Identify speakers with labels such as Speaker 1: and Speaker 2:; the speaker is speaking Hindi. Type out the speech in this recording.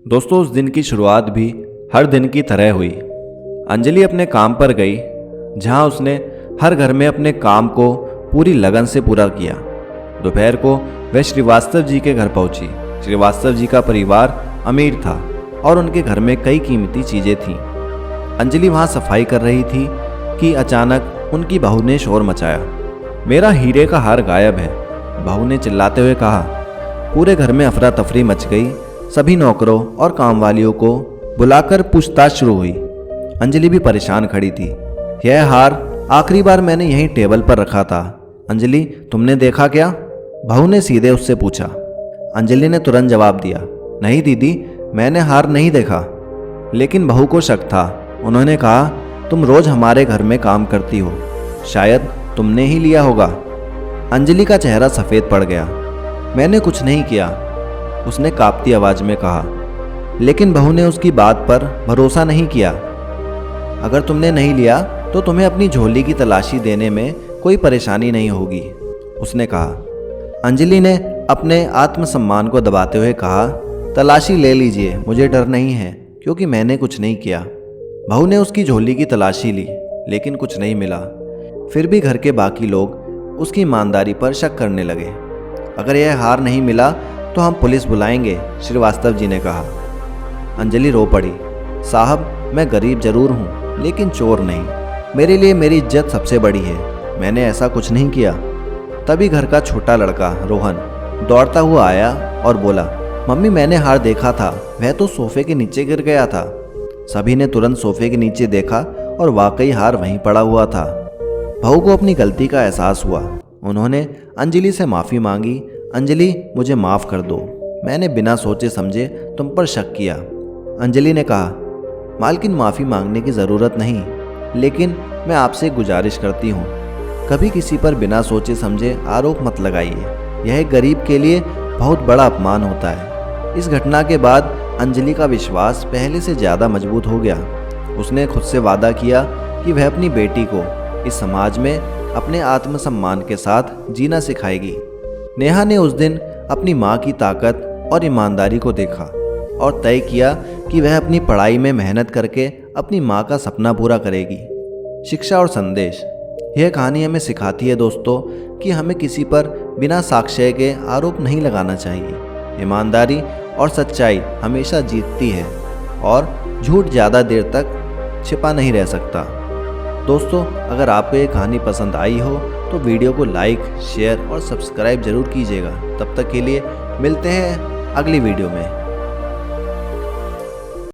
Speaker 1: दोस्तों, उस दिन की शुरुआत भी हर दिन की तरह हुई। अंजलि अपने काम पर गई, जहां उसने हर घर में अपने काम को पूरी लगन से पूरा किया। दोपहर को वह श्रीवास्तव जी के घर पहुंची। श्रीवास्तव जी का परिवार अमीर था और उनके घर में कई कीमती चीजें थीं। अंजलि वहां सफाई कर रही थी कि अचानक उनकी बहू ने शोर मचाया। मेरा हीरे का हार गायब है, बहू ने चिल्लाते हुए कहा। पूरे घर में अफरा तफरी मच गई। सभी नौकरों और कामवालियों को बुलाकर पूछताछ शुरू हुई। अंजलि भी परेशान खड़ी थी। यह हार आखिरी बार मैंने यहीं टेबल पर रखा था। अंजलि, तुमने देखा क्या? बहू ने सीधे उससे पूछा। अंजलि ने तुरंत जवाब दिया, नहीं दीदी, मैंने हार नहीं देखा। लेकिन बहू को शक था। उन्होंने कहा, तुम रोज हमारे घर में काम करती हो, शायद तुमने ही लिया होगा। अंजलि का चेहरा सफ़ेद पड़ गया। मैंने कुछ नहीं किया, उसने कांपती आवाज में कहा। लेकिन बहू ने उसकी बात पर भरोसा नहीं किया। अगर तुमने नहीं लिया तो तुम्हें अपनी झोली की तलाशी देने में कोई परेशानी नहीं होगी, उसने कहा। अंजलि ने अपने आत्मसम्मान को दबाते हुए कहा, तलाशी ले लीजिए, मुझे डर नहीं है क्योंकि मैंने कुछ नहीं किया। बहू ने उसकी झोली की तलाशी ली, लेकिन कुछ नहीं मिला। फिर भी घर के बाकी लोग उसकी ईमानदारी पर शक करने लगे। अगर यह हार नहीं मिला तो हम पुलिस बुलाएंगे, श्रीवास्तव जी ने कहा। अंजलि रो पड़ी। साहब, मैं गरीब जरूर हूँ लेकिन चोर नहीं। मेरे लिए मेरी इज्जत सबसे बड़ी है। मैंने ऐसा कुछ नहीं किया। तभी घर का छोटा लड़का रोहन दौड़ता हुआ आया और बोला, मम्मी, मैंने हार देखा था, वह तो सोफे के नीचे गिर गया था। सभी ने तुरंत सोफे के नीचे देखा और वाकई हार वहीं पड़ा हुआ था। बहू को अपनी गलती का एहसास हुआ। उन्होंने अंजलि से माफ़ी मांगी। अंजलि, मुझे माफ़ कर दो, मैंने बिना सोचे समझे तुम पर शक किया। अंजलि ने कहा, मालकिन, माफ़ी मांगने की ज़रूरत नहीं, लेकिन मैं आपसे गुजारिश करती हूँ, कभी किसी पर बिना सोचे समझे आरोप मत लगाइए। यह एक गरीब के लिए बहुत बड़ा अपमान होता है। इस घटना के बाद अंजलि का विश्वास पहले से ज़्यादा मजबूत हो गया। उसने खुद से वादा किया कि वह अपनी बेटी को इस समाज में अपने आत्मसम्मान के साथ जीना सिखाएगी। नेहा ने उस दिन अपनी माँ की ताकत और ईमानदारी को देखा और तय किया कि वह अपनी पढ़ाई में मेहनत करके अपनी माँ का सपना पूरा करेगी। शिक्षा और संदेश। यह कहानी हमें सिखाती है दोस्तों कि हमें किसी पर बिना साक्ष्य के आरोप नहीं लगाना चाहिए। ईमानदारी और सच्चाई हमेशा जीतती है और झूठ ज़्यादा देर तक छिपा नहीं रह सकता। दोस्तों, अगर आपको ये कहानी पसंद आई हो तो वीडियो को लाइक, शेयर और सब्सक्राइब जरूर कीजिएगा। तब तक के लिए मिलते हैं अगली वीडियो में।